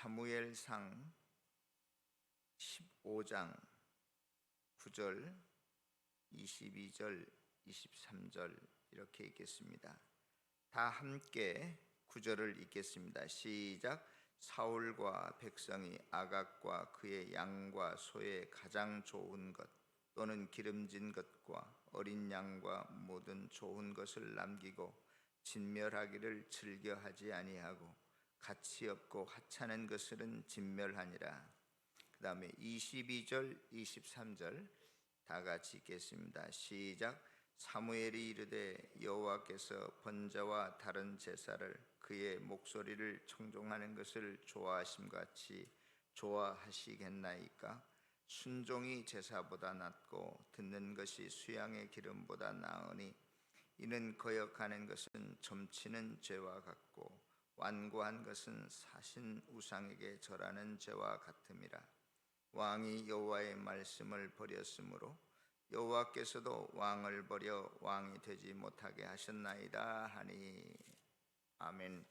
사무엘상 15장 9절, 22절, 23절 이렇게 읽겠습니다. 다 함께 9절을 읽겠습니다. 시작. 사울과 백성이 아각과 그의 양과 소의 가장 좋은 것 또는 기름진 것과 어린 양과 모든 좋은 것을 남기고 진멸하기를 즐겨하지 아니하고 가치 없고 하찮은 것들은 진멸하니라. 그 다음에 22절 23절 다 같이 읽겠습니다. 시작. 사무엘이 이르되 여호와께서 번제와 다른 제사를 그의 목소리를 청종하는 것을 좋아하심같이 좋아하시겠나이까? 순종이 제사보다 낫고 듣는 것이 수양의 기름보다 나으니 이는 거역하는 것은 점치는 죄와 같고 완고한 것은 사신 우상에게 절하는 죄와 같음이라. 왕이 여호와의 말씀을 버렸으므로 여호와께서도 왕을 버려 왕이 되지 못하게 하셨나이다 하니. 아멘.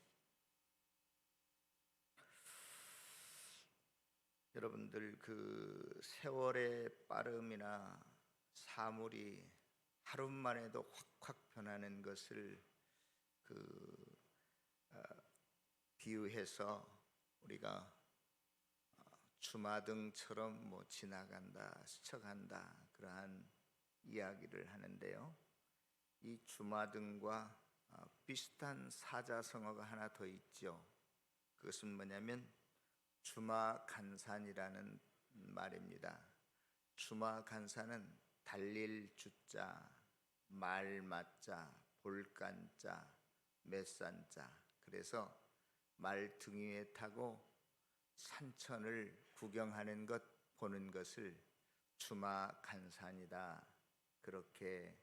여러분들, 그 세월의 빠름이나 사물이 하루만에도 확확 변하는 것을 비유해서 우리가 주마등처럼 지나간다, 스쳐간다, 그러한 이야기를 하는데요. 이 주마등과 비슷한 사자성어가 하나 더 있죠. 그것은 뭐냐면 주마간산이라는 말입니다. 주마간산은 달릴 주자, 말 맞자, 볼간자, 맷산자. 그래서 말 등 위에 타고 산천을 구경하는 것, 보는 것을 주마간산이다, 그렇게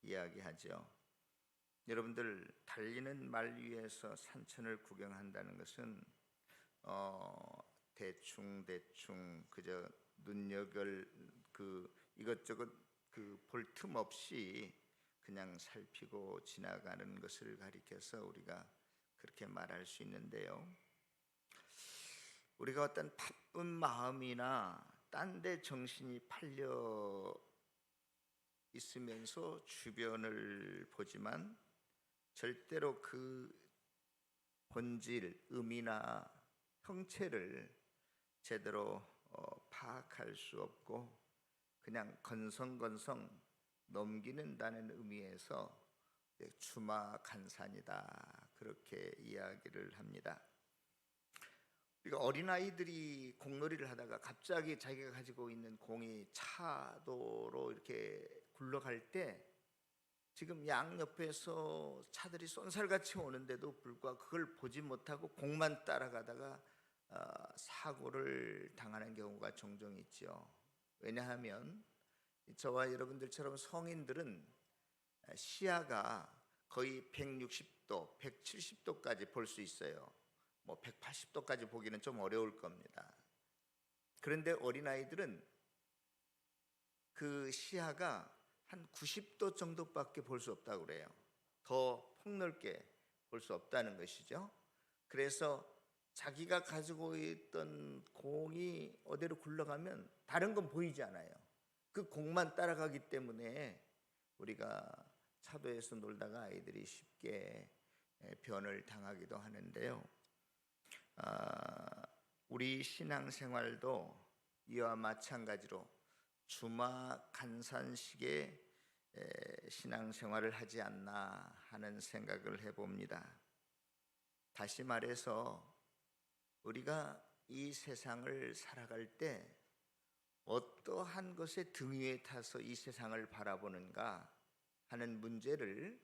이야기하죠. 여러분들, 달리는 말 위에서 산천을 구경한다는 것은 대충 그저 눈여겨 이것저것 볼 틈 없이 그냥 살피고 지나가는 것을 가리켜서 우리가 그렇게 말할 수 있는데요. 우리가 어떤 바쁜 마음이나 딴 데 정신이 팔려 있으면서 주변을 보지만 절대로 그 본질, 의미나 형체를 제대로 파악할 수 없고 그냥 건성건성 넘기는다는 의미에서 주마간산이다, 그렇게 이야기를 합니다. 우리가 어린아이들이 공놀이를 하다가 갑자기 자기가 가지고 있는 공이 차도로 이렇게 굴러갈 때 지금 양옆에서 차들이 쏜살같이 오는데도 불구하고 그걸 보지 못하고 공만 따라가다가 사고를 당하는 경우가 종종 있죠. 왜냐하면 저와 여러분들처럼 성인들은 시야가 거의 160도, 170도까지 볼 수 있어요. 180도까지 보기는 좀 어려울 겁니다. 그런데 어린아이들은 그 시야가 한 90도 정도밖에 볼 수 없다고 그래요. 더 폭넓게 볼 수 없다는 것이죠. 그래서 자기가 가지고 있던 공이 어디로 굴러가면 다른 건 보이지 않아요. 그 공만 따라가기 때문에 우리가 차도에서 놀다가 아이들이 쉽게 변을 당하기도 하는데요. 우리 신앙생활도 이와 마찬가지로 주마간산식의 신앙생활을 하지 않나 하는 생각을 해봅니다. 다시 말해서 우리가 이 세상을 살아갈 때 어떠한 것의 등 위에 타서 이 세상을 바라보는가 하는 문제를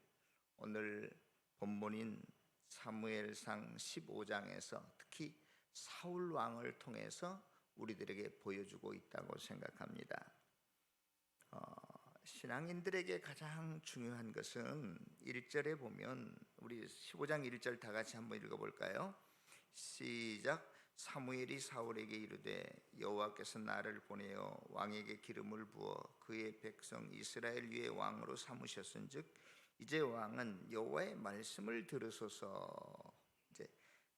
오늘 본문인 사무엘상 15장에서 특히 사울 왕을 통해서 우리들에게 보여주고 있다고 생각합니다. 신앙인들에게 가장 중요한 것은 1절에 보면, 우리 15장 1절 다 같이 한번 읽어볼까요? 시작. 사무엘이 사울에게 이르되 여호와께서 나를 보내어 왕에게 기름을 부어 그의 백성 이스라엘 위에 왕으로 삼으셨은즉 이제 왕은 여호와의 말씀을 들으소서. 이제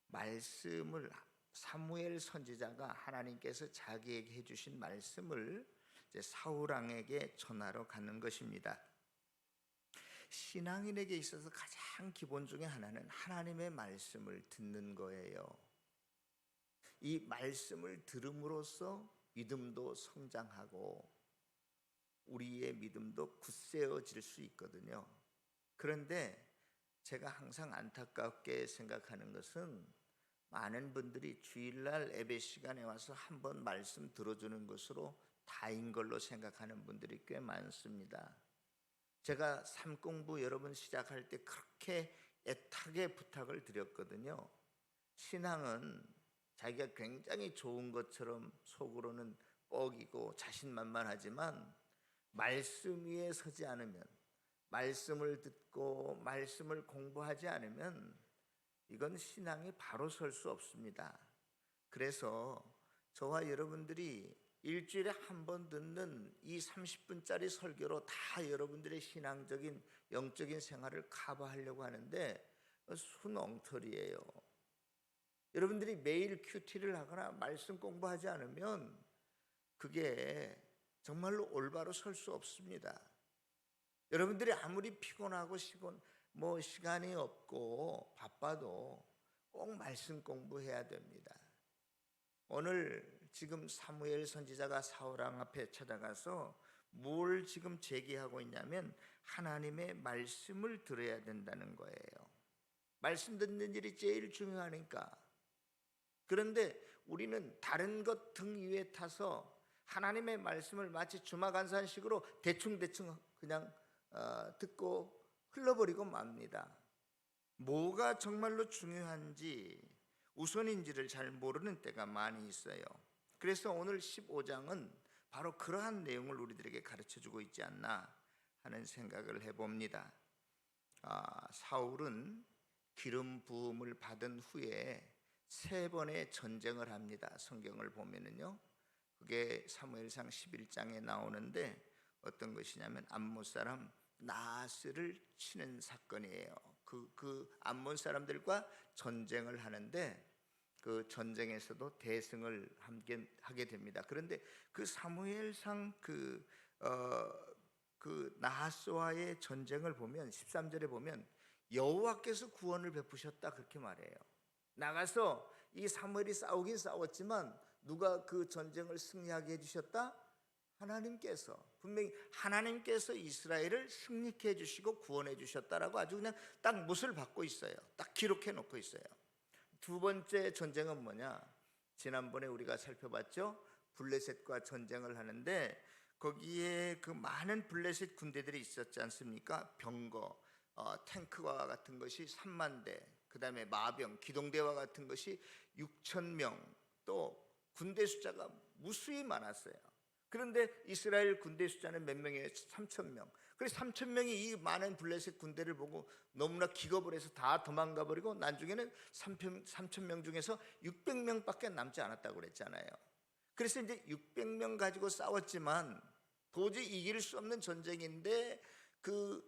말씀을 사무엘 선지자가 하나님께서 자기에게 해주신 말씀을 이제 사울 왕에게 전하러 가는 것입니다. 신앙인에게 있어서 가장 기본 중에 하나는 하나님의 말씀을 듣는 거예요. 이 말씀을 들음으로써 믿음도 성장하고 우리의 믿음도 굳세어질 수 있거든요. 그런데 제가 항상 안타깝게 생각하는 것은 많은 분들이 주일날 예배 시간에 와서 한번 말씀 들어주는 것으로 다인 걸로 생각하는 분들이 꽤 많습니다. 제가 삶 공부 여러분 시작할 때 그렇게 애타게 부탁을 드렸거든요. 신앙은 자기가 굉장히 좋은 것처럼 속으로는 뻐기고 자신만만하지만 말씀 위에 서지 않으면, 말씀을 듣고 말씀을 공부하지 않으면 이건 신앙이 바로 설 수 없습니다. 그래서 저와 여러분들이 일주일에 한 번 듣는 이 30분짜리 설교로 다 여러분들의 신앙적인 영적인 생활을 커버하려고 하는데 순엉터리예요. 여러분들이 매일 큐티를 하거나 말씀 공부하지 않으면 그게 정말로 올바로 설 수 없습니다. 여러분들이 아무리 피곤하고 시간이 없고 바빠도 꼭 말씀 공부해야 됩니다. 오늘 지금 사무엘 선지자가 사울 왕 앞에 찾아가서 뭘 지금 제기하고 있냐면 하나님의 말씀을 들어야 된다는 거예요. 말씀 듣는 일이 제일 중요하니까. 그런데 우리는 다른 것 등 위에 타서 하나님의 말씀을 마치 주마간산식으로 대충 그냥 듣고 흘러버리고 맙니다. 뭐가 정말로 중요한지 우선인지를 잘 모르는 때가 많이 있어요. 그래서 오늘 15장은 바로 그러한 내용을 우리들에게 가르쳐주고 있지 않나 하는 생각을 해봅니다. 사울은 기름 부음을 받은 후에 3번의 전쟁을 합니다. 성경을 보면은요, 그게 사무엘상 11장에 나오는데 어떤 것이냐면 암몬 사람 나하스를 치는 사건이에요. 그 암몬 사람들과 전쟁을 하는데 그 전쟁에서도 대승을 하게 됩니다. 그런데 그 사무엘상 그 나하스와의 전쟁을 보면 13절에 보면 여호와께서 구원을 베푸셨다 그렇게 말해요. 나가서 이 사무엘이 싸우긴 싸웠지만 누가 그 전쟁을 승리하게 해주셨다? 하나님께서. 분명히 하나님께서 이스라엘을 승리케 해주시고 구원해 주셨다라고 아주 그냥 딱 못을 받고 있어요. 딱 기록해 놓고 있어요. 두 번째 전쟁은 뭐냐? 지난번에 우리가 살펴봤죠. 블레셋과 전쟁을 하는데 거기에 그 많은 블레셋 군대들이 있었지 않습니까? 병거, 탱크와 같은 것이 3만 대, 그 다음에 마병, 기동대와 같은 것이 6,000명, 또 군대 숫자가 무수히 많았어요. 그런데 이스라엘 군대 숫자는 몇 명이에요? 3,000명. 그래서 3,000명이 이 많은 블레셋 군대를 보고 너무나 기겁을 해서 다 도망가 버리고 나중에는 3,000명 중에서 600명밖에 남지 않았다고 그랬잖아요. 그래서 이제 600명 가지고 싸웠지만 도저히 이길 수 없는 전쟁인데 그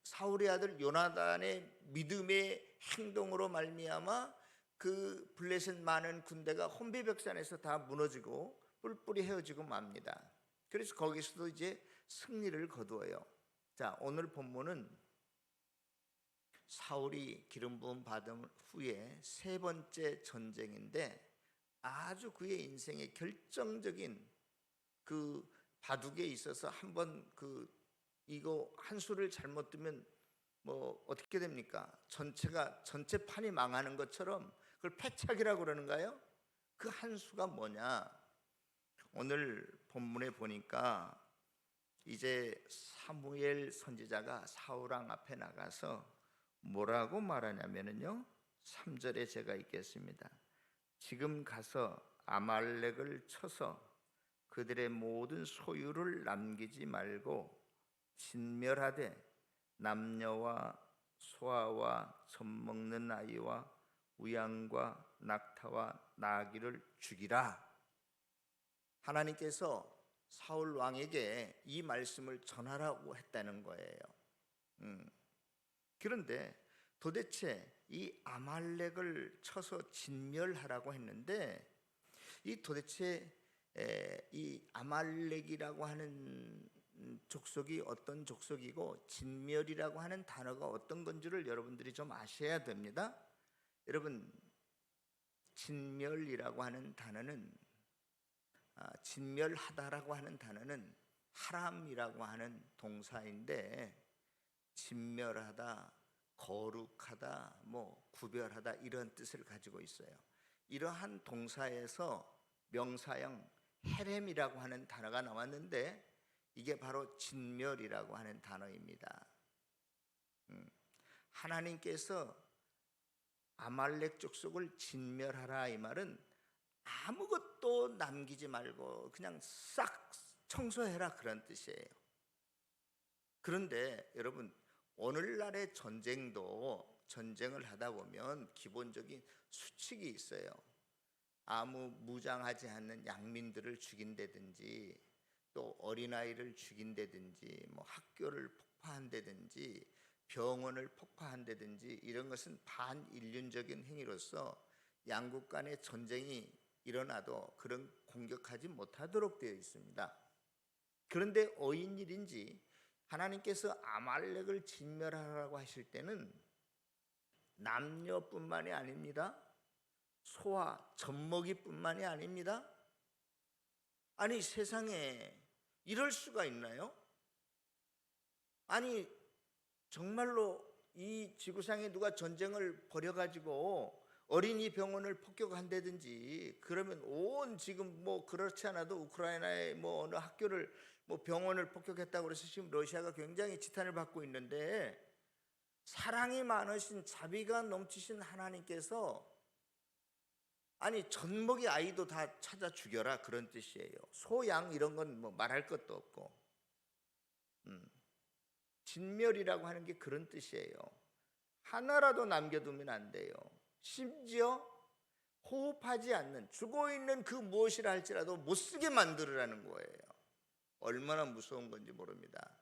사울의 아들 요나단의 믿음의 행동으로 말미암아 그 블레셋 많은 군대가 혼비백산에서 다 무너지고 뿔뿔이 헤어지고 맙니다. 그래서 거기서도 이제 승리를 거두어요. 자, 오늘 본문은 사울이 기름 부음 받은 후에 3번째 전쟁인데 아주 그의 인생의 결정적인 그 바둑에 있어서 한번 이거 한 수를 잘못 두면 뭐 어떻게 됩니까? 전체 판이 망하는 것처럼 그걸 패착이라고 그러는가요? 그 한 수가 뭐냐? 오늘 본문에 보니까 이제 사무엘 선지자가 사울 왕 앞에 나가서 뭐라고 말하냐면요, 3절에 제가 읽겠습니다. 지금 가서 아말렉을 쳐서 그들의 모든 소유를 남기지 말고 진멸하되 남녀와 소아와 젖먹는 아이와 우양과 낙타와 나귀를 죽이라. 하나님께서 사울 왕에게 이 말씀을 전하라고 했다는 거예요. 그런데 도대체 이 아말렉을 쳐서 진멸하라고 했는데 이 도대체 이 아말렉이라고 하는 족속이 어떤 족속이고 진멸이라고 하는 단어가 어떤 건지를 여러분들이 좀 아셔야 됩니다. 여러분, 진멸이라고 하는 단어는 진멸하다라고 하는 단어는 하람이라고 하는 동사인데 진멸하다, 거룩하다, 구별하다 이런 뜻을 가지고 있어요. 이러한 동사에서 명사형 헤렘이라고 하는 단어가 나왔는데 이게 바로 진멸이라고 하는 단어입니다. 하나님께서 아말렉 족속을 진멸하라 이 말은 아무것도 남기지 말고 그냥 싹 청소해라 그런 뜻이에요. 그런데 여러분, 오늘날의 전쟁을 하다 보면 기본적인 수칙이 있어요. 아무 무장하지 않는 양민들을 죽인다든지 또 어린아이를 죽인다든지 학교를 폭파한다든지 병원을 폭파한다든지 이런 것은 반인륜적인 행위로서 양국 간의 전쟁이 일어나도 그런 공격하지 못하도록 되어 있습니다. 그런데 어인일인지 하나님께서 아말렉을 진멸하라고 하실 때는 남녀뿐만이 아닙니다. 소와 젖먹이뿐만이 아닙니다. 아니, 세상에 이럴 수가 있나요? 아니, 정말로 이 지구상에 누가 전쟁을 벌여가지고 어린이 병원을 폭격한다든지 그러면 온 지금 그렇지 않아도 우크라이나의 어느 학교를 병원을 폭격했다고 그래서 지금 러시아가 굉장히 지탄을 받고 있는데 사랑이 많으신 자비가 넘치신 하나님께서 아니 젖먹이 아이도 다 찾아 죽여라 그런 뜻이에요. 소, 양 이런 건 말할 것도 없고 진멸이라고 하는 게 그런 뜻이에요. 하나라도 남겨두면 안 돼요. 심지어 호흡하지 않는 죽어있는 그 무엇이라 할지라도 못쓰게 만들으라는 거예요. 얼마나 무서운 건지 모릅니다.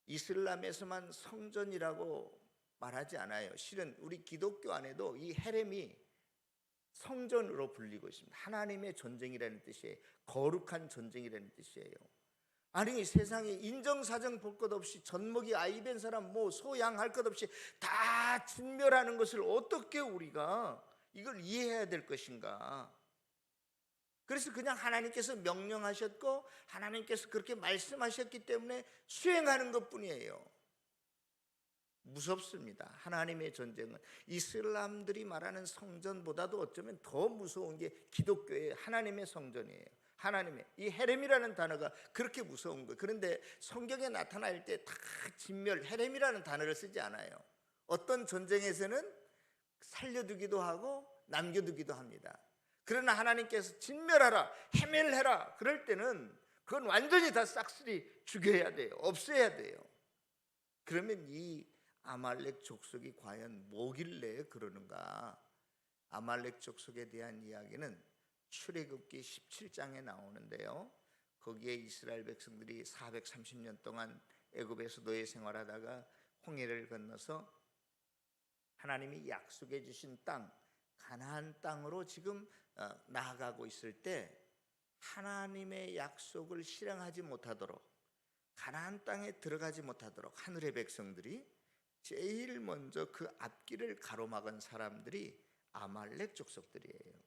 이슬람에서만 성전이라고 말하지 않아요. 실은 우리 기독교 안에도 이 헤렘이 성전으로 불리고 있습니다. 하나님의 전쟁이라는 뜻이에요. 거룩한 전쟁이라는 뜻이에요. 아니, 세상에 인정사정 볼 것 없이 젖먹이 아이 된 사람 소양 할 것 없이 다 진멸하는 것을 어떻게 우리가 이걸 이해해야 될 것인가? 그래서 그냥 하나님께서 명령하셨고 하나님께서 그렇게 말씀하셨기 때문에 수행하는 것뿐이에요. 무섭습니다. 하나님의 전쟁은 이슬람들이 말하는 성전보다도 어쩌면 더 무서운 게 기독교의 하나님의 성전이에요. 하나님의 이 헤렘이라는 단어가 그렇게 무서운 거예요. 그런데 성경에 나타날 때 다 진멸, 헤렘이라는 단어를 쓰지 않아요. 어떤 전쟁에서는 살려두기도 하고 남겨두기도 합니다. 그러나 하나님께서 진멸하라, 해멸해라 그럴 때는 그건 완전히 다 싹쓸이 죽여야 돼요. 없애야 돼요. 그러면 이 아말렉 족속이 과연 뭐길래 그러는가? 아말렉 족속에 대한 이야기는 출애굽기 17장에 나오는데요. 거기에 이스라엘 백성들이 430년 동안 애굽에서 노예 생활하다가 홍해를 건너서 하나님이 약속해 주신 땅 가나안 땅으로 지금 나아가고 있을 때 하나님의 약속을 실행하지 못하도록 가나안 땅에 들어가지 못하도록 하늘의 백성들이 제일 먼저 그 앞길을 가로막은 사람들이 아말렉 족속들이에요.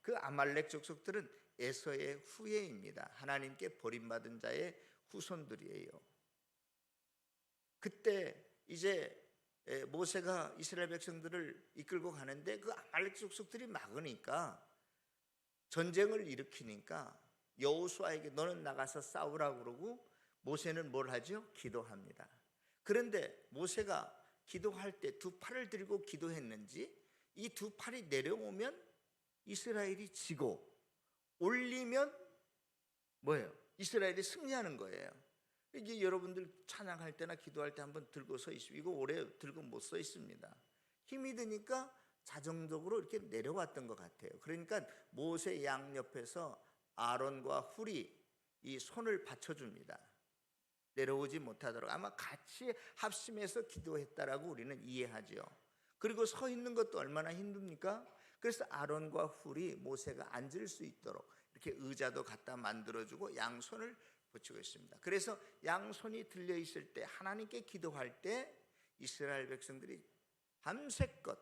그 아말렉 족속들은 에서의 후예입니다. 하나님께 버림받은 자의 후손들이에요. 그때 이제 모세가 이스라엘 백성들을 이끌고 가는데 그 아말렉 족속들이 막으니까 전쟁을 일으키니까 여호수아에게 너는 나가서 싸우라고 그러고 모세는 뭘 하죠? 기도합니다. 그런데 모세가 기도할 때 두 팔을 들고 기도했는지 이 두 팔이 내려오면 이스라엘이 지고 올리면 뭐예요? 이스라엘이 승리하는 거예요. 이게 여러분들 찬양할 때나 기도할 때 한번 들고 서 있으면 이거 오래 들고 못 서 있습니다. 힘이 드니까 자정적으로 이렇게 내려왔던 것 같아요. 그러니까 모세 양 옆에서 아론과 훌이 이 손을 받쳐줍니다. 내려오지 못하도록 아마 같이 합심해서 기도했다라고 우리는 이해하죠. 그리고 서 있는 것도 얼마나 힘듭니까? 그래서 아론과 훌이 모세가 앉을 수 있도록 이렇게 의자도 갖다 만들어주고 양손을 붙이고 있습니다. 그래서 양손이 들려 있을 때 하나님께 기도할 때 이스라엘 백성들이 밤새껏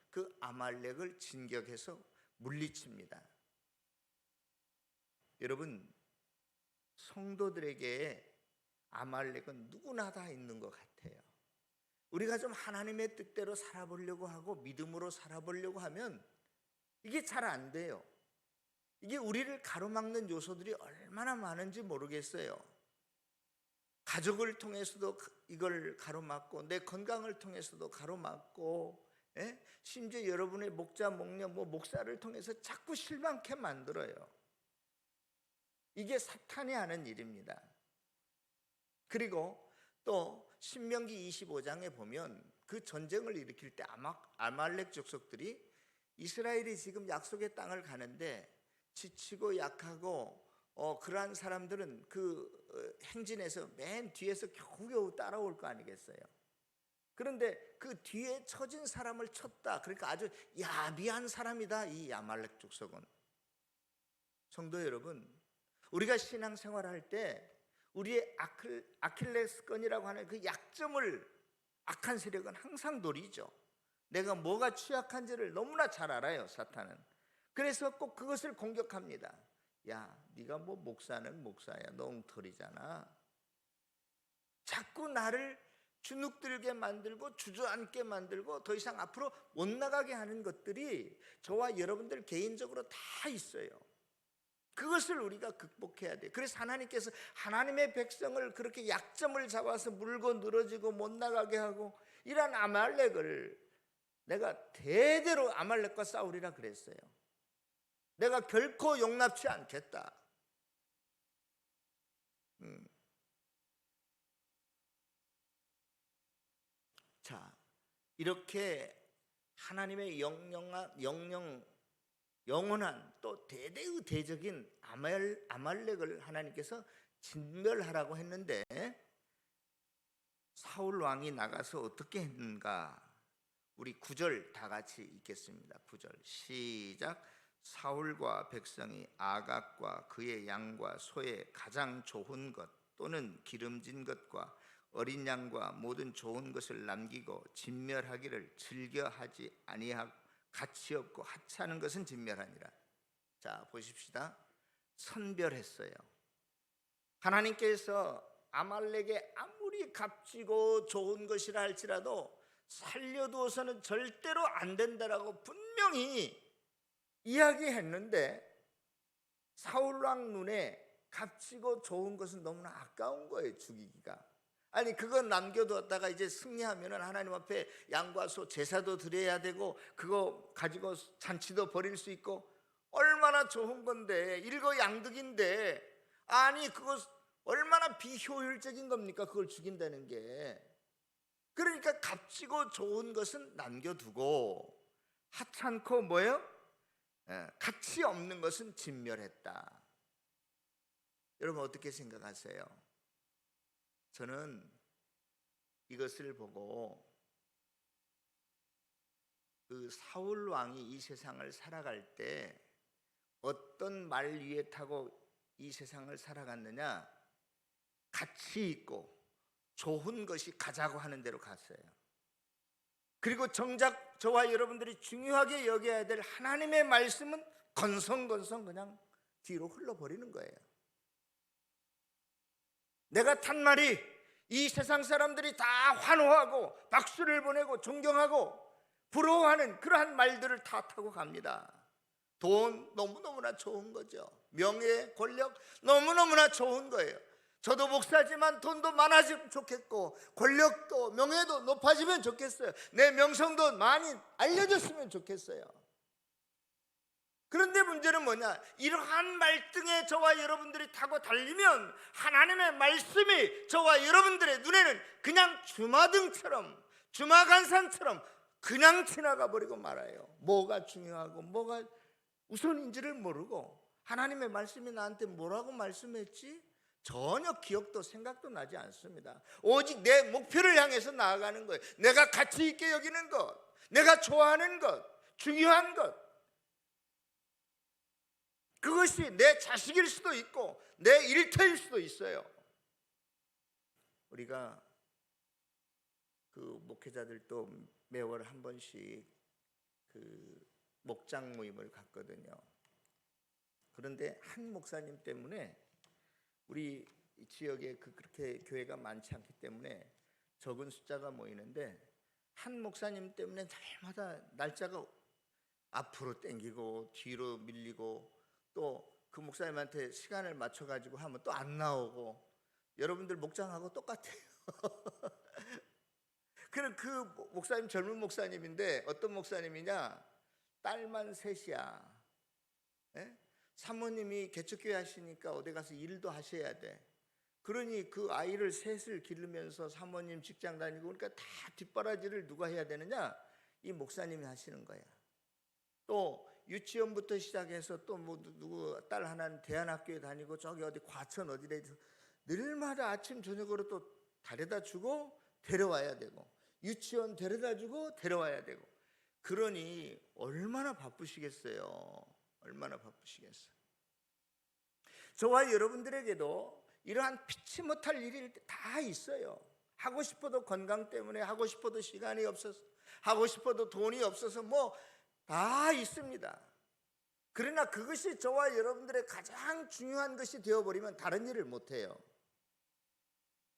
그 아말렉을 진격해서 물리칩니다. 여러분, 성도들에게 아말렉은 누구나 다 있는 것 같아요. 우리가 좀 하나님의 뜻대로 살아보려고 하고 믿음으로 살아보려고 하면 이게 잘 안 돼요. 이게 우리를 가로막는 요소들이 얼마나 많은지 모르겠어요. 가족을 통해서도 이걸 가로막고 내 건강을 통해서도 가로막고, 심지어 여러분의 목자, 목녀, 목사를 통해서 자꾸 실망케 만들어요. 이게 사탄이 하는 일입니다. 그리고 또 신명기 25장에 보면 그 전쟁을 일으킬 때 아말렉 족속들이 이스라엘이 지금 약속의 땅을 가는데 지치고 약하고 그러한 사람들은 그 행진에서 맨 뒤에서 겨우겨우 따라올 거 아니겠어요. 그런데 그 뒤에 처진 사람을 쳤다. 그러니까 아주 야비한 사람이다, 이 아말렉 족속은. 성도 여러분, 우리가 신앙생활할 때 우리의 아킬레스건이라고 하는 그 약점을 악한 세력은 항상 노리죠. 내가 뭐가 취약한지를 너무나 잘 알아요, 사탄은. 그래서 꼭 그것을 공격합니다. 야, 네가 뭐 목사는 목사야, 너 엉터리잖아. 자꾸 나를 주눅들게 만들고 주저앉게 만들고 더 이상 앞으로 못 나가게 하는 것들이 저와 여러분들 개인적으로 다 있어요. 그것을 우리가 극복해야 돼요. 그래서 하나님께서 하나님의 백성을 그렇게 약점을 잡아서 물고 늘어지고 못 나가게 하고, 이런 아말렉을 내가 대대로 아말렉과 싸우리라 그랬어요. 내가 결코 용납치 않겠다. 자, 이렇게 하나님의 영원한 또 대대의대적인 아말렉을 하나님께서 진멸하라고 했는데, 사울 왕이 나가서 어떻게 했는가? 우리 9절 다 같이 읽겠습니다. 9절 시작. 사울과 백성이 아각과 그의 양과 소의 가장 좋은 것 또는 기름진 것과 어린 양과 모든 좋은 것을 남기고 진멸하기를 즐겨하지 아니하고 가치 없고 하찮은 것은 진멸하니라. 자, 보십시다. 선별했어요. 하나님께서 아말렉에 아무리 값지고 좋은 것이라 할지라도 살려두어서는 절대로 안 된다라고 분명히 이야기했는데, 사울왕 눈에 값지고 좋은 것은 너무나 아까운 거예요, 죽이기가. 아니, 그건 남겨두었다가 이제 승리하면 하나님 앞에 양과 소 제사도 드려야 되고 그거 가지고 잔치도 벌일 수 있고 얼마나 좋은 건데, 일거양득인데, 아니 그거 얼마나 비효율적인 겁니까, 그걸 죽인다는 게. 그러니까 값지고 좋은 것은 남겨두고 하찮고 뭐예요? 가치 없는 것은 진멸했다. 여러분 어떻게 생각하세요? 저는 이것을 보고 그 사울 왕이 이 세상을 살아갈 때 어떤 말 위에 타고 이 세상을 살아갔느냐? 가치 있고 좋은 것이 가자고 하는 대로 갔어요. 그리고 정작 저와 여러분들이 중요하게 여겨야 될 하나님의 말씀은 건성건성 그냥 뒤로 흘러버리는 거예요. 내가 탄 말이 이 세상 사람들이 다 환호하고 박수를 보내고 존경하고 부러워하는 그러한 말들을 다 타고 갑니다. 돈 너무너무나 좋은 거죠. 명예, 권력 너무너무나 좋은 거예요. 저도 목사지만 돈도 많아지면 좋겠고 권력도 명예도 높아지면 좋겠어요. 내 명성도 많이 알려졌으면 좋겠어요. 그런데 문제는 뭐냐? 이러한 말등에 저와 여러분들이 타고 달리면 하나님의 말씀이 저와 여러분들의 눈에는 그냥 주마등처럼, 주마간산처럼 그냥 지나가 버리고 말아요. 뭐가 중요하고 뭐가 우선인지를 모르고, 하나님의 말씀이 나한테 뭐라고 말씀했지? 전혀 기억도 생각도 나지 않습니다. 오직 내 목표를 향해서 나아가는 거예요. 내가 가치 있게 여기는 것, 내가 좋아하는 것, 중요한 것, 그것이 내 자식일 수도 있고 내 일터일 수도 있어요. 우리가 그 목회자들도 매월 한 번씩 그 목장 모임을 갔거든요. 그런데 한 목사님 때문에 우리 지역에 그렇게 교회가 많지 않기 때문에 적은 숫자가 모이는데 한 목사님 때문에 날마다 날짜가 앞으로 땡기고 뒤로 밀리고 또 그 목사님한테 시간을 맞춰가지고 하면 또 안 나오고, 여러분들 목장하고 똑같아요. 그럼 그 목사님 젊은 목사님인데 어떤 목사님이냐, 딸만 셋이야. 예? 사모님이 개척교회 하시니까 어디 가서 일도 하셔야 돼. 그러니 그 아이를 셋을 기르면서 사모님 직장 다니고 그러니까 다 뒷바라지를 누가 해야 되느냐? 이 목사님이 하시는 거야. 또 유치원부터 시작해서 또 뭐 누구 딸 하나는 대안학교에 다니고 저기 어디 과천 어디래 늘마다 아침 저녁으로 또 데려다 주고 데려와야 되고 유치원 데려다 주고 데려와야 되고, 그러니 얼마나 바쁘시겠어요. 얼마나 바쁘시겠어요. 저와 여러분들에게도 이러한 피치 못할 일이 다 있어요. 하고 싶어도 건강 때문에, 하고 싶어도 시간이 없어서, 하고 싶어도 돈이 없어서 뭐 다 있습니다. 그러나 그것이 저와 여러분들의 가장 중요한 것이 되어버리면 다른 일을 못해요.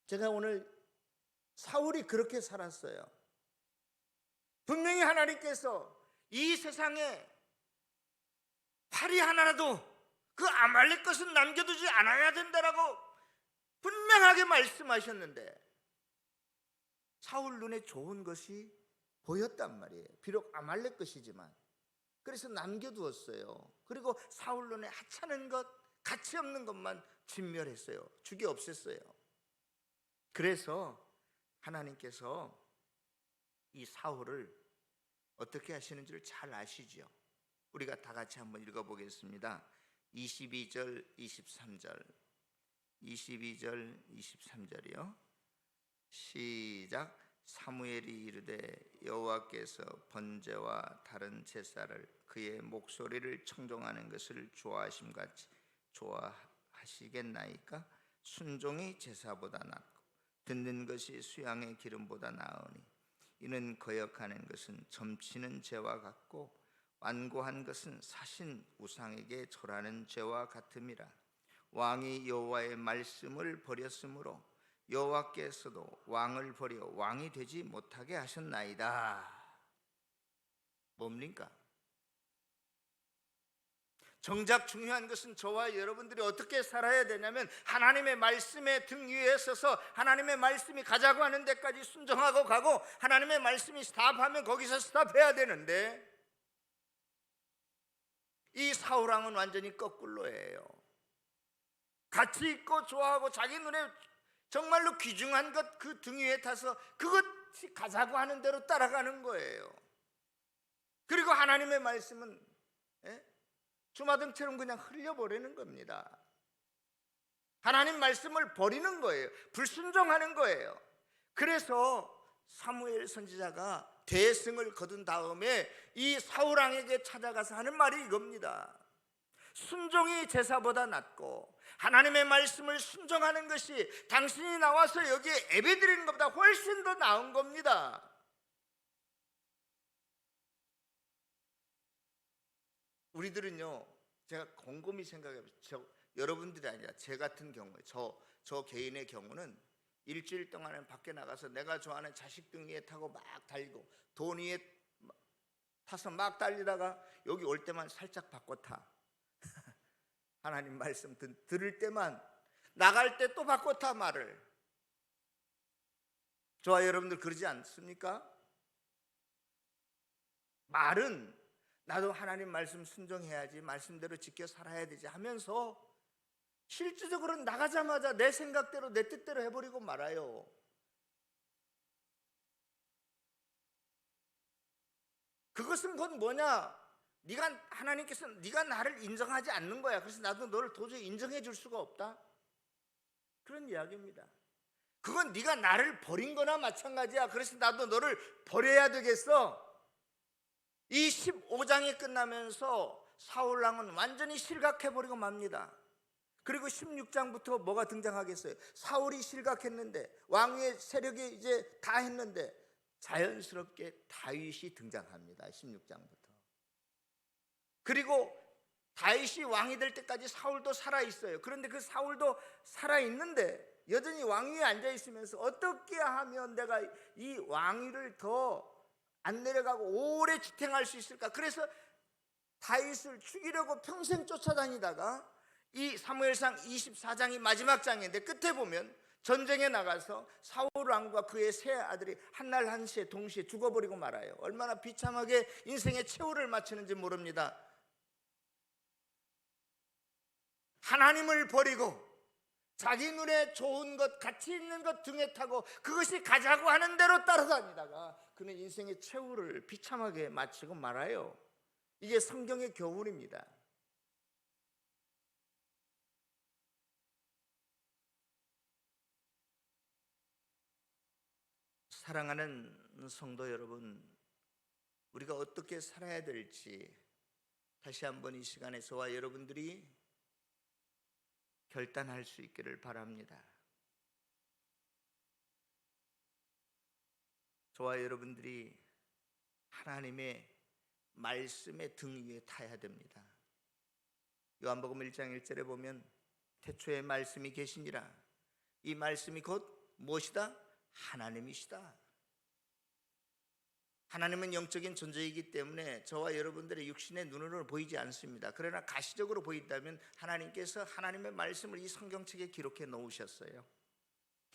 제가 오늘 사울이 그렇게 살았어요. 분명히 하나님께서 이 세상에 팔이 하나라도 그 아말렉 것은 남겨두지 않아야 된다라고 분명하게 말씀하셨는데 사울 눈에 좋은 것이 보였단 말이에요. 비록 아말렉 것이지만. 그래서 남겨두었어요. 그리고 사울 눈에 하찮은 것, 가치 없는 것만 진멸했어요. 죽여 없앴어요. 그래서 하나님께서 이 사울을 어떻게 하시는지를 잘 아시죠. 우리가 다 같이 한번 읽어보겠습니다. 22절 23절 22절 23절이요 시작. 사무엘이 이르되 여호와께서 번제와 다른 제사를 그의 목소리를 청종하는 것을 좋아하심같이 좋아하시겠나이까? 순종이 제사보다 낫고 듣는 것이 수양의 기름보다 나으니 이는 거역하는 것은 점치는 죄와 같고 완고한 것은 사신 우상에게 절하는 죄와 같음이라. 왕이 여호와의 말씀을 버렸으므로 여호와께서도 왕을 버려 왕이 되지 못하게 하셨나이다. 뭡니까? 정작 중요한 것은 저와 여러분들이 어떻게 살아야 되냐면 하나님의 말씀에 등 위에 서서 하나님의 말씀이 가자고 하는 데까지 순종하고 가고 하나님의 말씀이 스탑하면 거기서 스탑해야 되는데 이 사울왕은 완전히 거꾸로예요. 가치 있고 좋아하고 자기 눈에 정말로 귀중한 것 그 등 위에 타서 그것이 가자고 하는 대로 따라가는 거예요. 그리고 하나님의 말씀은 주마등처럼 그냥 흘려버리는 겁니다. 하나님 말씀을 버리는 거예요. 불순종하는 거예요. 그래서 사무엘 선지자가 대승을 거둔 다음에 이 사울왕에게 찾아가서 하는 말이 이겁니다. 순종이 제사보다 낫고 하나님의 말씀을 순종하는 것이 당신이 나와서 여기에 예배드리는 것보다 훨씬 더 나은 겁니다. 우리들은요, 제가 곰곰이 생각해보세요. 여러분들이 아니라 제 같은 경우에 저 개인의 경우는 일주일 동안은 밖에 나가서 내가 좋아하는 자식 등 위에 타고 막 달리고 돈 위에 타서 막 달리다가 여기 올 때만 살짝 바꿔 타. 하나님 말씀 들을 때만, 나갈 때 또 바꿔 타 말을. 저와 여러분들 그러지 않습니까? 말은 나도 하나님 말씀 순종해야지, 말씀대로 지켜 살아야 되지 하면서 실질적으로 나가자마자 내 생각대로 내 뜻대로 해버리고 말아요. 그것은 곧 뭐냐? 하나님께서 네가 나를 인정하지 않는 거야. 그래서 나도 너를 도저히 인정해 줄 수가 없다. 그런 이야기입니다. 그건 네가 나를 버린 거나 마찬가지야. 그래서 나도 너를 버려야 되겠어. 이 15장이 끝나면서 사울왕은 완전히 실각해버리고 맙니다. 그리고 16장부터 뭐가 등장하겠어요? 사울이 실각했는데, 왕위의 세력이 이제 다 했는데 자연스럽게 다윗이 등장합니다. 16장부터. 그리고 다윗이 왕이 될 때까지 사울도 살아있어요. 그런데 그 사울도 살아있는데 여전히 왕위에 앉아있으면서 어떻게 하면 내가 이 왕위를 더 안 내려가고 오래 지탱할 수 있을까? 그래서 다윗을 죽이려고 평생 쫓아다니다가 이 사무엘상 24장이 마지막 장인데 끝에 보면 전쟁에 나가서 사울 왕과 그의 세 아들이 한날 한시에 동시에 죽어버리고 말아요. 얼마나 비참하게 인생의 최후를 마치는지 모릅니다. 하나님을 버리고 자기 눈에 좋은 것, 가치 있는 것 등에 타고 그것이 가자고 하는 대로 따라다니다가 그는 인생의 최후를 비참하게 마치고 말아요. 이게 성경의 교훈입니다. 사랑하는 성도 여러분, 우리가 어떻게 살아야 될지 다시 한번 이 시간에 저와 여러분들이 결단할 수 있기를 바랍니다. 저와 여러분들이 하나님의 말씀의 등 위에 타야 됩니다. 요한복음 1장 1절에 보면 태초에 말씀이 계시니라. 이 말씀이 곧 무엇이다? 하나님이시다. 하나님은 영적인 존재이기 때문에 저와 여러분들의 육신의 눈으로 보이지 않습니다. 그러나 가시적으로 보인다면 하나님께서 하나님의 말씀을 이 성경책에 기록해 놓으셨어요.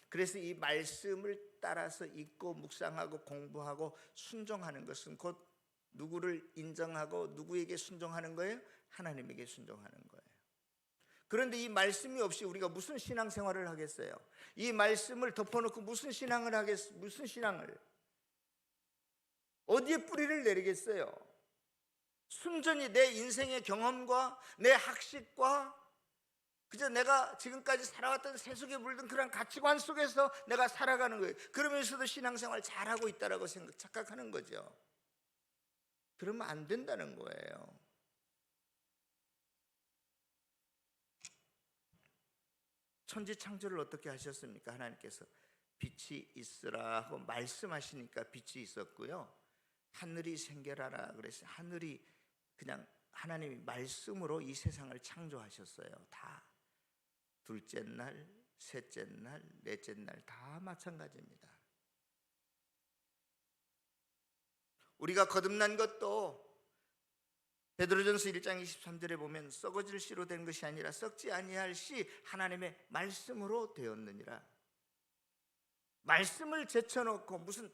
그래서 이 말씀을 따라서 읽고 묵상하고 공부하고 순종하는 것은 곧 누구를 인정하고 누구에게 순종하는 거예요? 하나님에게 순종하는 거예요. 그런데 이 말씀이 없이 우리가 무슨 신앙생활을 하겠어요? 이 말씀을 덮어놓고 무슨 신앙을 어디에 뿌리를 내리겠어요? 순전히 내 인생의 경험과 내 학식과 그저 내가 지금까지 살아왔던 세속에 물든 그런 가치관 속에서 내가 살아가는 거예요. 그러면서도 신앙생활 잘하고 있다라고 착각하는 거죠. 그러면 안 된다는 거예요. 천지 창조를 어떻게 하셨습니까? 하나님께서 빛이 있으라 하고 말씀하시니까 빛이 있었고요. 하늘이 생겨라라 그래서 하늘이 그냥 하나님이 말씀으로 이 세상을 창조하셨어요. 다 둘째 날, 셋째 날, 넷째 날 다 마찬가지입니다. 우리가 거듭난 것도 베드로전서 1장 23절에 보면 썩어질 씨로 된 것이 아니라 썩지 아니할 씨 하나님의 말씀으로 되었느니라. 말씀을 제쳐놓고 무슨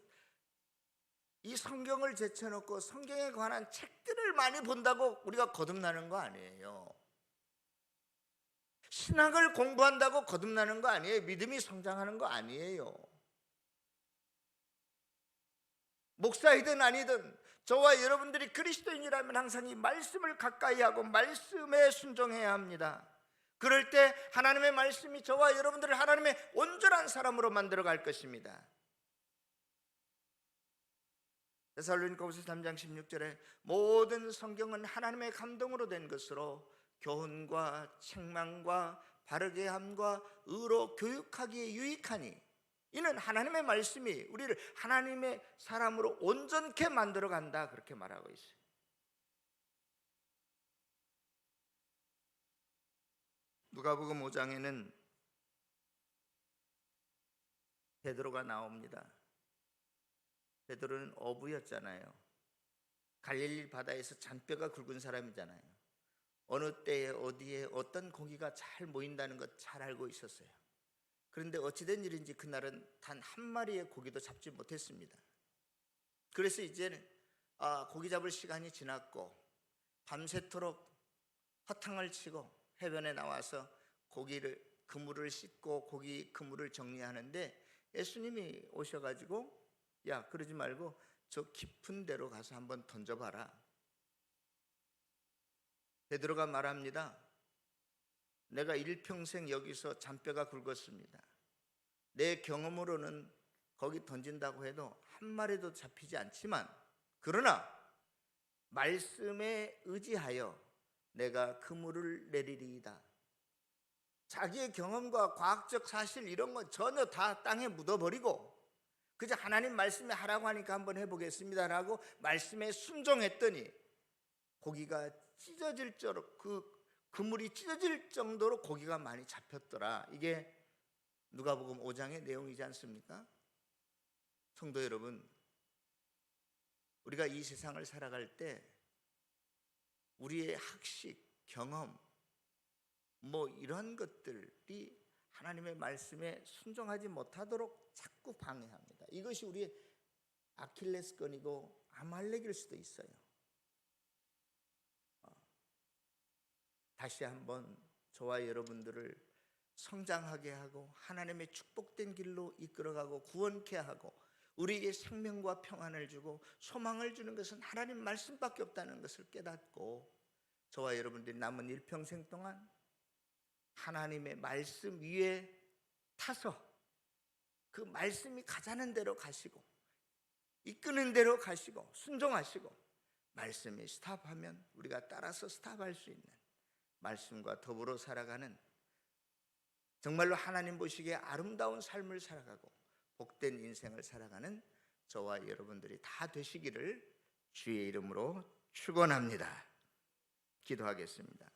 이 성경을 제쳐놓고 성경에 관한 책들을 많이 본다고 우리가 거듭나는 거 아니에요. 신학을 공부한다고 거듭나는 거 아니에요. 믿음이 성장하는 거 아니에요. 목사이든 아니든 저와 여러분들이 그리스도인이라면 항상 이 말씀을 가까이 하고 말씀에 순종해야 합니다. 그럴 때 하나님의 말씀이 저와 여러분들을 하나님의 온전한 사람으로 만들어 갈 것입니다. 데살로니가후서 3장 16절에 모든 성경은 하나님의 감동으로 된 것으로 교훈과 책망과 바르게 함과 의로 교육하기에 유익하니 이는 하나님의 말씀이 우리를 하나님의 사람으로 온전케 만들어 간다 그렇게 말하고 있어요. 누가복음 5장에는 베드로가 나옵니다. 베드로는 어부였잖아요. 갈릴리 바다에서 잔뼈가 굵은 사람이잖아요. 어느 때에 어디에 어떤 고기가 잘 모인다는 것 잘 알고 있었어요. 그런데 어찌된 일인지 그날은 단 한 마리의 고기도 잡지 못했습니다. 그래서 이제는 고기 잡을 시간이 지났고 밤새도록 허탕을 치고 해변에 나와서 그물을 씻고 고기 그물을 정리하는데 예수님이 오셔가지고 야 그러지 말고 저 깊은 데로 가서 한번 던져봐라. 베드로가 말합니다. 내가 일평생 여기서 잔뼈가 굵었습니다. 내 경험으로는 거기 던진다고 해도 한 마리도 잡히지 않지만, 그러나 말씀에 의지하여 내가 그물을 내리리이다. 자기의 경험과 과학적 사실 이런 건 전혀 다 땅에 묻어버리고 그저 하나님 말씀에 하라고 하니까 한번 해보겠습니다라고 말씀에 순종했더니 고기가 찢어질 정도로, 그물이 찢어질 정도로 고기가 많이 잡혔더라. 이게 누가복음 5장의 내용이지 않습니까? 성도 여러분, 우리가 이 세상을 살아갈 때 우리의 학식, 경험, 이런 것들이 하나님의 말씀에 순종하지 못하도록 자꾸 방해합니다. 이것이 우리의 아킬레스건이고 아말렉일 수도 있어요. 다시 한번 저와 여러분들을 성장하게 하고 하나님의 축복된 길로 이끌어가고 구원케 하고 우리에게 생명과 평안을 주고 소망을 주는 것은 하나님 말씀밖에 없다는 것을 깨닫고 저와 여러분들이 남은 일평생 동안 하나님의 말씀 위에 타서 그 말씀이 가자는 대로 가시고 이끄는 대로 가시고 순종하시고 말씀이 스탑하면 우리가 따라서 스탑할 수 있는 말씀과 더불어 살아가는 정말로 하나님 보시기에 아름다운 삶을 살아가고 복된 인생을 살아가는 저와 여러분들이 다 되시기를 주의 이름으로 축원합니다. 기도하겠습니다.